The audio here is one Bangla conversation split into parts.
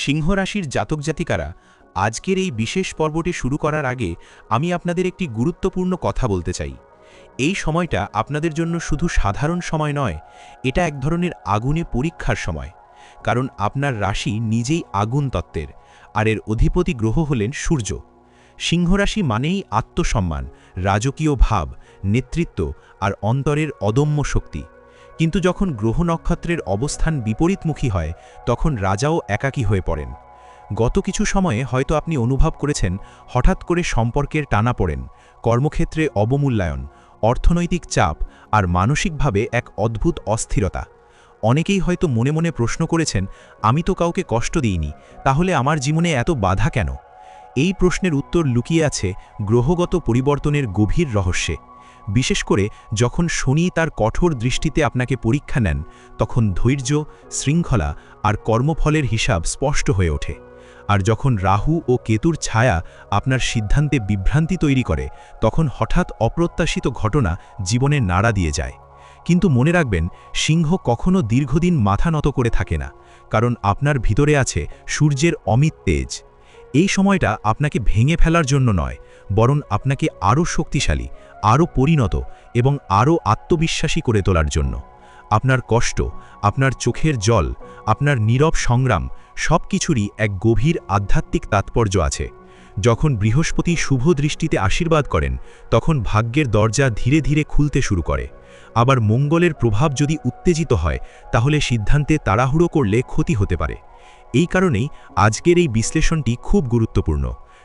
সিংহ রাশির জাতক জাতিকারা আজকের এই বিশেষ পর্বটি শুরু করার আগে আমি আপনাদের একটি গুরুত্বপূর্ণ কথা বলতে চাই। এই সময়টা আপনাদের জন্য শুধু সাধারণ সময় নয়, এটা এক ধরনের আগুনে পরীক্ষার সময়। কারণ আপনার রাশি নিজেই আগুন তত্ত্বের, আর এর অধিপতি গ্রহ হলেন সূর্য। সিংহ রাশি মানেই আত্মসম্মান, রাজকীয় ভাব, নেতৃত্ব আর অন্তরের অদম্য শক্তি। কিন্তু যখন গ্রহ নক্ষত্রের অবস্থান বিপরীতমুখী হয়, তখন রাজাও একাকী হয়ে পড়েন। গত কিছু সময়ে হয়তো আপনি অনুভব করেছেন হঠাৎ করে সম্পর্কের টানাপোড়েন, কর্মক্ষেত্রে অবমূল্যায়ন, অর্থনৈতিক চাপ আর মানসিকভাবে এক অদ্ভুত অস্থিরতা। অনেকেই হয়তো মনে মনে প্রশ্ন করেছেন, আমি তো কাউকে কষ্ট দিইনি, তাহলে আমার জীবনে এত বাধা কেন? এই প্রশ্নের উত্তর লুকিয়ে আছে গ্রহগত পরিবর্তনের গভীর রহস্যে। বিশেষ করে যখন শনি তার কঠোর দৃষ্টিতে আপনাকে পরীক্ষা নেন, তখন ধৈর্য, শৃঙ্খলা আর কর্মফলের হিসাব স্পষ্ট হয়ে ওঠে। আর যখন রাহু ও কেতুর ছায়া আপনার সিদ্ধান্তে বিভ্রান্তি তৈরি করে, তখন হঠাৎ অপ্রত্যাশিত ঘটনা জীবনে নাড়া দিয়ে যায়। কিন্তু মনে রাখবেন, সিংহ কখনো দীর্ঘদিন মাথা নত করে থাকে না, কারণ আপনার ভিতরে আছে সূর্যের অমিত তেজ। এই সময়টা আপনাকে ভেঙে ফেলার জন্য নয়, বরং আপনাকে আরও শক্তিশালী, আরও পরিণত এবং আরও আত্মবিশ্বাসী করে তোলার জন্য। আপনার কষ্ট, আপনার চোখের জল, আপনার নীরব সংগ্রাম, সব কিছুরই এক গভীর আধ্যাত্মিক তাৎপর্য আছে। যখন বৃহস্পতি শুভ দৃষ্টিতে আশীর্বাদ করেন, তখন ভাগ্যের দরজা ধীরে ধীরে খুলতে শুরু করে। আবার মঙ্গলের প্রভাব যদি উত্তেজিত হয়, তাহলে সিদ্ধান্তে তাড়াহুড়ো করলে ক্ষতি হতে পারে। এই কারণেই আজকের এই বিশ্লেষণটি খুব গুরুত্বপূর্ণ,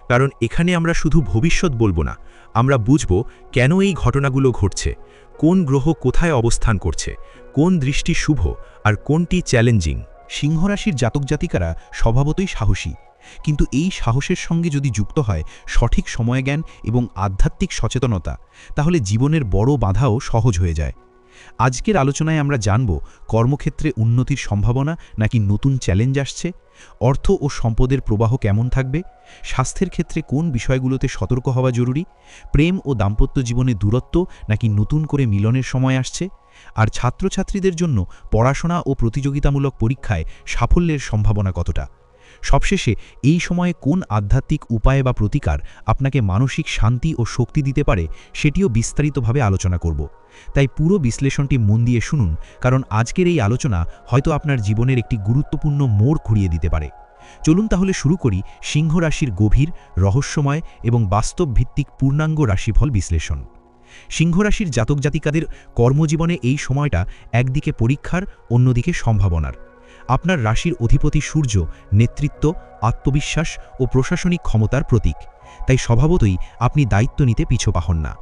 কারণ এখানে আমরা শুধু ভবিষ্যৎ বলবো না, আমরা বুঝব কেন এই ঘটনাগুলো ঘটছে, কোন গ্রহ কোথায় অবস্থান করছে, কোন দৃষ্টি শুভ আর কোনটি চ্যালেঞ্জিং। সিংহ রাশির জাতক জাতিকারা স্বভাবতই সাহসী, কিন্তু এই সাহসের সঙ্গে যদি যুক্ত হয় সঠিক সময়জ্ঞান এবং আধ্যাত্মিক সচেতনতা, তাহলে জীবনের বড় বাধাও সহজ হয়ে যায়। আজকের আলোচনায় আমরা জানব কর্মক্ষেত্রে উন্নতির সম্ভাবনা নাকি নতুন চ্যালেঞ্জ আসছে, অর্থ ও সম্পদের প্রবাহ কেমন থাকবে, স্বাস্থ্যের ক্ষেত্রে কোন বিষয়গুলোতে সতর্ক হওয়া জরুরি, প্রেম ও দাম্পত্য জীবনে দূরত্ব নাকি নতুন করে মিলনের সময় আসছে, আর ছাত্রছাত্রীদের জন্য পড়াশোনা ও প্রতিযোগিতামূলক পরীক্ষায় সাফল্যের সম্ভাবনা কতটা। সবশেষে এই সময়ে কোন আধ্যাত্মিক উপায় বা প্রতিকার আপনাকে মানসিক শান্তি ও শক্তি দিতে পারে, সেটিও বিস্তারিতভাবে আলোচনা করব। তাই পুরো বিশ্লেষণটি মন দিয়ে শুনুন, কারণ আজকের এই আলোচনা হয়তো আপনার জীবনের একটি গুরুত্বপূর্ণ মোড় ঘুরিয়ে দিতে পারে। চলুন তাহলে শুরু করি সিংহ রাশির গভীর, রহস্যময় এবং বাস্তবভিত্তিক পূর্ণাঙ্গ রাশিফল বিশ্লেষণ। সিংহ রাশির জাতক জাতিকাদের কর্মজীবনে এই সময়টা একদিকে পরীক্ষার, অন্যদিকে সম্ভাবনার। আপনার রাশির অধিপতি সূর্য নেতৃত্ব, আত্মবিশ্বাস ও প্রশাসনিক ক্ষমতার প্রতীক, তাই স্বভাবতই আপনি দায়িত্ব নিতে পিছপা হন না।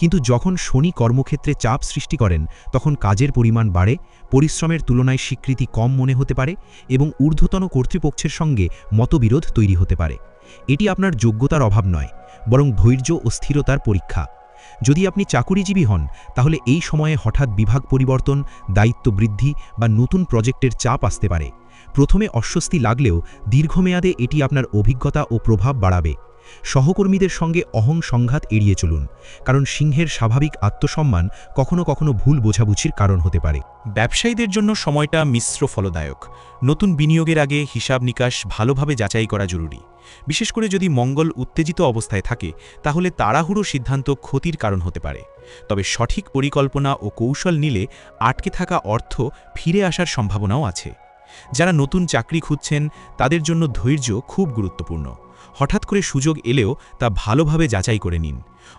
কিন্তু যখন শনি কর্মক্ষেত্রে চাপ সৃষ্টি করেন, তখন কাজের পরিমাণ বাড়ে, পরিশ্রমের তুলনায় স্বীকৃতি কম মনে হতে পারে এবং ঊর্ধ্বতন কর্তৃপক্ষের সঙ্গে মতবিরোধ তৈরি হতে পারে। এটি আপনার যোগ্যতার অভাব নয়, বরং ধৈর্য ও স্থিরতার পরীক্ষা। যদি আপনি চাকুরিজীবী হন, তাহলে এই সময়ে হঠাৎ বিভাগ পরিবর্তন, দায়িত্ব বৃদ্ধি বা নতুন প্রজেক্টের চাপ আসতে পারে। প্রথমে অস্বস্তি লাগলেও দীর্ঘমেয়াদে এটি আপনার অভিজ্ঞতা ও প্রভাব বাড়াবে। সহকর্মীদের সঙ্গে সংঘাত এড়িয়ে চলুন, কারণ সিংহের স্বাভাবিক আত্মসম্মান কখনো কখনো ভুল বোঝাবুঝির কারণ হতে পারে। ব্যবসায়ীদের জন্য সময়টা মিশ্র ফলদায়ক। নতুন বিনিয়োগের আগে হিসাব নিকাশ ভালোভাবে যাচাই করা জরুরি। বিশেষ করে যদি মঙ্গল উত্তেজিত অবস্থায় থাকে, তাহলে তাড়াহুড়ো সিদ্ধান্ত ক্ষতির কারণ হতে পারে। তবে সঠিক পরিকল্পনা ও কৌশল নিলে আটকে থাকা অর্থ ফিরে আসার সম্ভাবনাও আছে। যারা নতুন চাকরি খুঁজছেন, তাদের জন্য ধৈর্য খুব গুরুত্বপূর্ণ। হঠাৎ করে সুযোগ এলেও তা ভালোভাবে যাচাই করে নিন।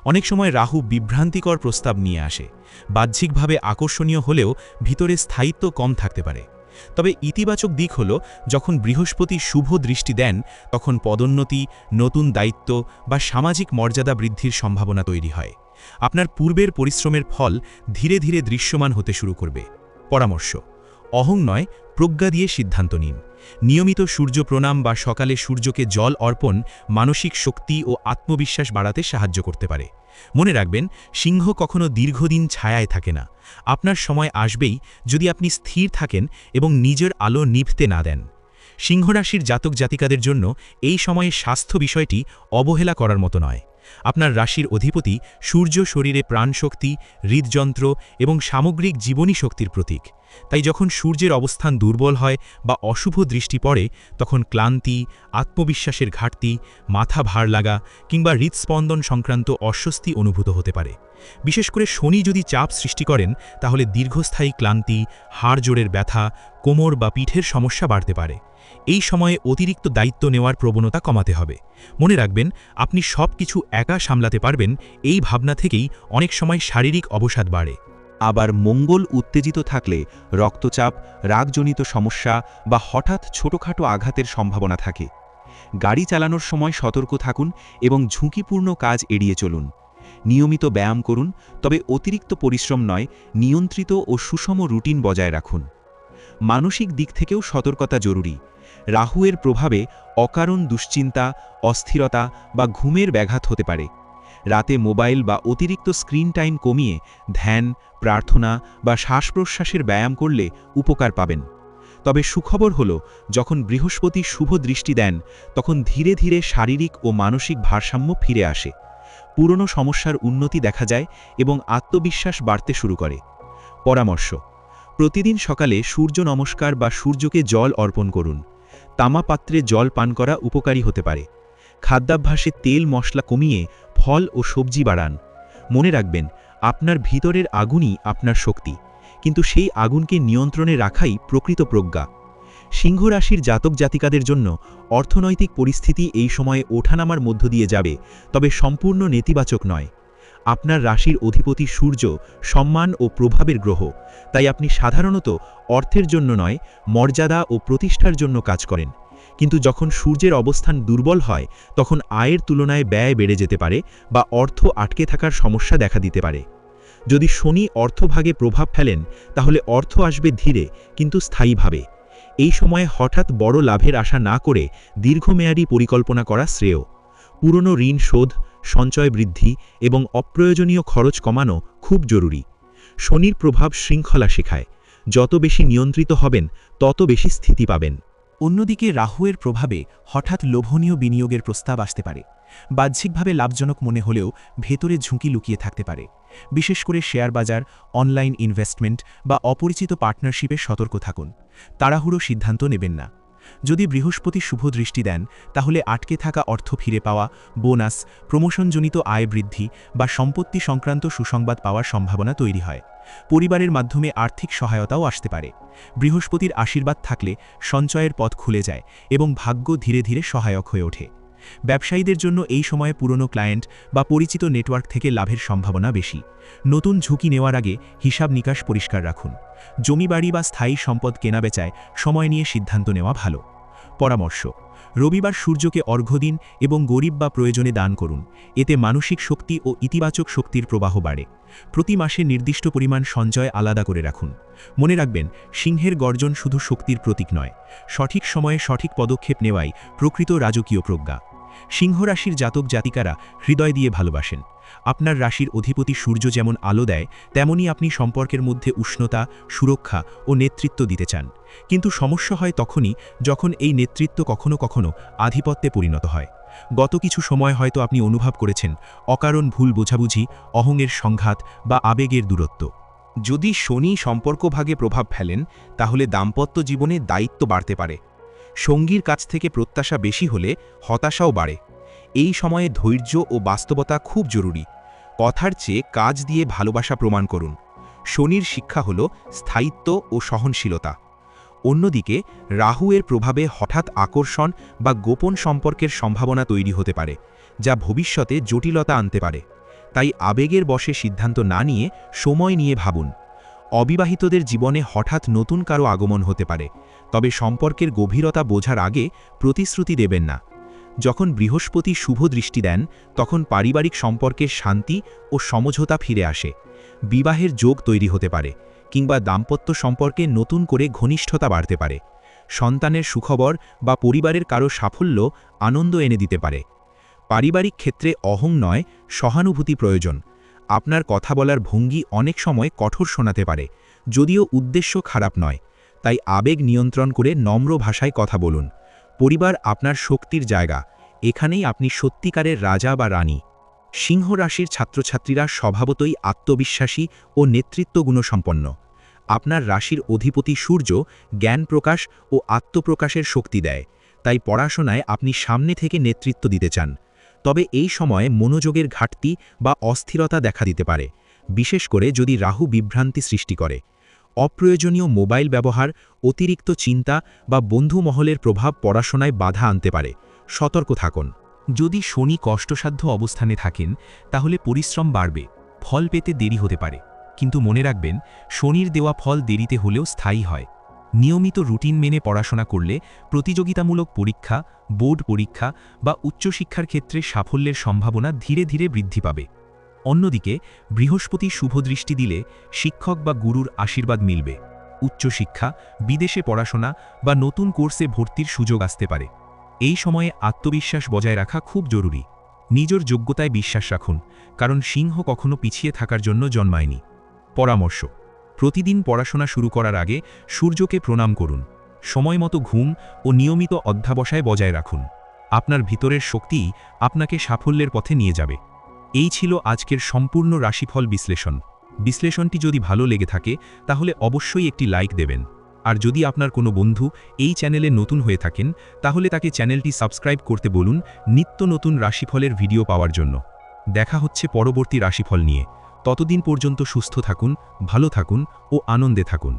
অনেক সময় রাহু বিভ্রান্তিকর প্রস্তাব নিয়ে আসে, বাহ্যিকভাবে আকর্ষণীয় হলেও ভিতরে স্থায়িত্ব কম থাকতে পারে। তবে ইতিবাচক দিক হল, যখন বৃহস্পতি শুভ দৃষ্টি দেন, তখন পদোন্নতি, নতুন দায়িত্ব বা সামাজিক মর্যাদা বৃদ্ধির সম্ভাবনা তৈরি হয়। আপনার পূর্বের পরিশ্রমের ফল ধীরে ধীরে দৃশ্যমান হতে শুরু করবে। পরামর্শ: অহং নয়, প্রজ্ঞা দিয়ে সিদ্ধান্ত নিন। নিয়মিত সূর্য প্রণাম বা সকালে সূর্যকে জল অর্পণ মানসিক শক্তি ও আত্মবিশ্বাস বাড়াতে সাহায্য করতে পারে। মনে রাখবেন, সিংহ কখনো দীর্ঘদিন ছায়ায় থাকে না। আপনার সময় আসবেই, যদি আপনি স্থির থাকেন এবং নিজের আলো নিভতে না দেন। সিংহ রাশির জাতক জাতিকাদের জন্য এই সময়ে স্বাস্থ্য বিষয়টি অবহেলা করার মতো নয়। আপনার রাশির অধিপতি সূর্য শরীরে প্রাণশক্তি, হৃদযন্ত্র এবং সামগ্রিক জীবনী শক্তির প্রতীক। তাই যখন সূর্যের অবস্থান দুর্বল হয় বা অশুভ দৃষ্টি পড়ে তখন ক্লান্তি, আত্মবিশ্বাসের ঘাটতি, মাথা ভার লাগা কিংবা হৃদস্পন্দন সংক্রান্ত অস্বস্তি অনুভূত হতে পারে। বিশেষ করে শনি যদি চাপ সৃষ্টি করেন তাহলে দীর্ঘস্থায়ী ক্লান্তি, হাড় জোড়ের ব্যথা, কোমর বা পিঠের সমস্যা বাড়তে পারে। এই সময়ে অতিরিক্ত দায়িত্ব নেওয়ার প্রবণতা কমাতে হবে। মনে রাখবেন, আপনি সব কিছু একা সামলাতে পারবেন, এই ভাবনা থেকেই অনেক সময় শারীরিক অবসাদ বাড়ে। আবার মঙ্গল উত্তেজিত থাকলে রক্তচাপ, রাগজনিত সমস্যা বা হঠাৎ ছোটখাটো আঘাতের সম্ভাবনা থাকে। গাড়ি চালানোর সময় সতর্ক থাকুন এবং ঝুঁকিপূর্ণ কাজ এড়িয়ে চলুন। নিয়মিত ব্যায়াম করুন, তবে অতিরিক্ত পরিশ্রম নয়, নিয়ন্ত্রিত ও সুষম রুটিন বজায় রাখুন। মানসিক দিক থেকেও সতর্কতা জরুরি। রাহুর প্রভাবে অকারণ দুশ্চিন্তা, অস্থিরতা বা ঘুমের ব্যাঘাত হতে পারে। রাতে মোবাইল বা অতিরিক্ত স্ক্রিন টাইম কমিয়ে ধ্যান, প্রার্থনা বা শ্বাস-প্রশ্বাসের ব্যায়াম করলে উপকার পাবেন। তবে সুখবর হল, যখন বৃহস্পতি শুভ দৃষ্টি দেন তখন ধীরে ধীরে শারীরিক ও মানসিক ভারসাম্য ফিরে আসে। পুরনো সমস্যার উন্নতি দেখা যায় এবং আত্মবিশ্বাস বাড়তে শুরু করে। পরামর্শ: প্রতিদিন সকালে সূর্য নমস্কার বা সূর্যকে জল অর্পণ করুন। তামা পাত্রে জল পান করা উপকারী হতে পারে। খাদ্যাভ্যাসে তেল মশলা কমিয়ে ফল ও সবজি বাড়ান। মনে রাখবেন, আপনার ভিতরের আগুনই আপনার শক্তি, কিন্তু সেই আগুনকে নিয়ন্ত্রণে রাখাই প্রকৃত প্রজ্ঞা। সিংহ রাশির জাতক জাতিকাদের জন্য অর্থনৈতিক পরিস্থিতি এই সময়ে ওঠানামার মধ্য দিয়ে যাবে, তবে সম্পূর্ণ নেতিবাচক নয়। আপনার রাশির অধিপতি সূর্য সম্মান ও প্রভাবের গ্রহ, তাই আপনি সাধারণত অর্থের জন্য নয়, মর্যাদা ও প্রতিষ্ঠার জন্য কাজ করেন। কিন্তু যখন সূর্যের অবস্থান দুর্বল হয় তখন আয়ের তুলনায় ব্যয় বেড়ে যেতে পারে বা অর্থ আটকে থাকার সমস্যা দেখা দিতে পারে। যদি শনি অর্থভাগে প্রভাব ফেলেন তাহলে অর্থ আসবে ধীরে কিন্তু স্থায়ীভাবে। এই সময়ে হঠাৎ বড় লাভের আশা না করে দীর্ঘমেয়াদী পরিকল্পনা করা শ্রেয়। পুরনো ঋণ শোধ, সঞ্চয় বৃদ্ধি এবং অপ্রয়োজনীয় খরচ কমানো খুব জরুরি। শনির প্রভাব শৃঙ্খলা শেখায়। যত বেশি নিয়ন্ত্রিত হবেন তত বেশি স্থিতি পাবেন। অন্যদিকে রাহুর প্রভাবে হঠাৎ লোভনীয় বিনিয়োগের প্রস্তাব আসতে পারে। বাহ্যিকভাবে লাভজনক মনে হলেও ভেতরে ঝুঁকি লুকিয়ে থাকতে পারে। বিশেষ করে শেয়ার বাজার, অনলাইন ইনভেস্টমেন্ট বা অপরিচিত পার্টনারশিপে সতর্ক থাকুন। তাড়াহুড়ো সিদ্ধান্ত নেবেন না। যদি বৃহস্পতি শুভ দৃষ্টি দেন তাহলে আটকে থাকা অর্থ ফিরে পাওয়া, বোনাস, প্রমোশনজনিত আয় বৃদ্ধি বা সম্পত্তি সংক্রান্ত সুসংবাদ পাওয়ার সম্ভাবনা তৈরি হয়। পরিবারের মাধ্যমে আর্থিক সহায়তাও আসতে পারে। বৃহস্পতির আশীর্বাদ থাকলে সঞ্চয়ের পথ খুলে যায় এবং ভাগ্য ধীরে ধীরে সহায়ক হয়ে ওঠে। ব্যবসায়ীদের জন্য এই সময়ে পুরনো ক্লায়েন্ট বা পরিচিত নেটওয়ার্ক থেকে লাভের সম্ভাবনা বেশি। নতুন ঝুঁকি নেওয়ার আগে হিসাব নিকাশ পরিষ্কার রাখুন। জমিবাড়ি বা স্থায়ী সম্পদ কেনাবেচায় সময় নিয়ে সিদ্ধান্ত নেওয়া ভালো। পরামর্শ: রবিবার সূর্যকে অর্ঘ্য দিন এবং গরিব বা প্রয়োজনে দান করুন। এতে মানসিক শক্তি ও ইতিবাচক শক্তির প্রবাহ বাড়ে। প্রতি মাসে নির্দিষ্ট পরিমাণ সঞ্চয় আলাদা করে রাখুন। মনে রাখবেন, সিংহের গর্জন শুধু শক্তির প্রতীক নয়, সঠিক সময়ে সঠিক পদক্ষেপ নেওয়াই প্রকৃত রাজকীয় প্রজ্ঞা। সিংহ রাশির জাতক জাতিকারা হৃদয় দিয়ে ভালোবাসেন। আপনার রাশির অধিপতি সূর্য যেমন আলো দেয়, তেমনি আপনি সম্পর্কের মধ্যে উষ্ণতা, সুরক্ষা ও নেতৃত্ব দিতে চান। কিন্তু সমস্যা হয় তখনই যখন এই নেতৃত্ব কখনো কখনো আধিপত্যে পরিণত হয়। গত কিছু সময় হয়তো আপনি অনুভব করেছেন অকারণ ভুল বোঝাবুঝি, অহংের সংঘাত বা আবেগের দূরত্ব। যদি শনি সম্পর্কভাগে প্রভাব ফেলেন তাহলে দাম্পত্য জীবনে দায়িত্ব বাড়তে পারে। সঙ্গীর কাছ থেকে প্রত্যাশা বেশি হলে হতাশাও বাড়ে। এই সময়ে ধৈর্য ও বাস্তবতা খুব জরুরি। কথার চেয়ে কাজ দিয়ে ভালোবাসা প্রমাণ করুন। শনির শিক্ষা হল স্থায়িত্ব ও সহনশীলতা। অন্যদিকে রাহুর প্রভাবে হঠাৎ আকর্ষণ বা গোপন সম্পর্কের সম্ভাবনা তৈরি হতে পারে, যা ভবিষ্যতে জটিলতা আনতে পারে। তাই আবেগের বশে সিদ্ধান্ত না নিয়ে সময় নিয়ে ভাবুন। অবিবাহিতদের জীবনে হঠাৎ নতুন কারো আগমন হতে পারে, তবে সম্পর্কের গভীরতা বোঝার আগে প্রতিশ্রুতি দেবেন না। যখন বৃহস্পতি শুভ দৃষ্টি দেন তখন পারিবারিক সম্পর্কের শান্তি ও সমঝোতা ফিরে আসে। বিবাহের যোগ তৈরি হতে পারে কিংবা দাম্পত্য সম্পর্কে নতুন করে ঘনিষ্ঠতা বাড়তে পারে। সন্তানের সুখবর বা পরিবারের কারো সাফল্য আনন্দ এনে দিতে পারে। পারিবারিক ক্ষেত্রে অহং নয়, সহানুভূতি প্রয়োজন। আপনার কথা বলার ভঙ্গি অনেক সময় কঠোর শোনাতে পারে, যদিও উদ্দেশ্য খারাপ নয়। তাই আবেগ নিয়ন্ত্রণ করে নম্র ভাষায় কথা বলুন। পরিবার আপনার শক্তির জায়গা, এখানেই আপনি সত্যিকারের রাজা বা রানী। সিংহ রাশির ছাত্রছাত্রীরা স্বভাবতই আত্মবিশ্বাসী ও নেতৃত্ব গুণসম্পন্ন। আপনার রাশির অধিপতি সূর্য জ্ঞান প্রকাশ ও আত্মপ্রকাশের শক্তি দেয়, তাই পড়াশোনায় আপনি সামনে থেকে নেতৃত্ব দিতে চান। তবে এই সময়ে মনোযোগের ঘাটতি বা অস্থিরতা দেখা দিতে পারে, বিশেষ করে যদি রাহু বিভ্রান্তি সৃষ্টি করে। অপ্রয়োজনীয় মোবাইল ব্যবহার, অতিরিক্ত চিন্তা বা বন্ধু মহলের প্রভাব পড়াশোনায় বাধা আনতে পারে। সতর্ক থাকুন। যদি শনি কষ্টসাধ্য অবস্থানে থাকেন তাহলে পরিশ্রম বাড়বে, ফল পেতে দেরি হতে পারে। কিন্তু মনে রাখবেন, শনির দেওয়া ফল দেরিতে হলেও স্থায়ী হয়। নিয়মিত রুটিন মেনে পড়াশোনা করলে প্রতিযোগিতামূলক পরীক্ষা, বোর্ড পরীক্ষা বা উচ্চশিক্ষার ক্ষেত্রে সাফল্যের সম্ভাবনা ধীরে ধীরে বৃদ্ধি পাবে। অন্যদিকে বৃহস্পতি শুভদৃষ্টি দিলে শিক্ষক বা গুরুর আশীর্বাদ মিলবে। উচ্চশিক্ষা, বিদেশে পড়াশোনা বা নতুন কোর্সে ভর্তির সুযোগ আসতে পারে। এই সময়ে আত্মবিশ্বাস বজায় রাখা খুব জরুরি। নিজের যোগ্যতায় বিশ্বাস রাখুন, কারণ সিংহ কখনো পিছিয়ে থাকার জন্য জন্মায়নি। পরামর্শ: প্রতিদিন পড়াশোনা শুরু করার আগে সূর্যকে প্রণাম করুন। সময়মতো ঘুম ও নিয়মিত অধ্যাবসায় বজায় রাখুন। আপনার ভিতরের শক্তিই আপনাকে সাফল্যের পথে নিয়ে যাবে। এই ছিল আজকের সম্পূর্ণ রাশিফল বিশ্লেষণ। বিশ্লেষণটি যদি ভালো লেগে থাকে তাহলে অবশ্যই একটি লাইক দেবেন। আর যদি আপনার কোনো বন্ধু এই চ্যানেলে নতুন হয়ে থাকেন তাহলে তাকে চ্যানেলটি সাবস্ক্রাইব করতে বলুন নিত্য নতুন রাশিফলের ভিডিও পাওয়ার জন্য। দেখা হচ্ছে পরবর্তী রাশিফল নিয়ে। ততদিন পর্যন্ত সুস্থ থাকুন, ভালো থাকুন ও আনন্দে থাকুন।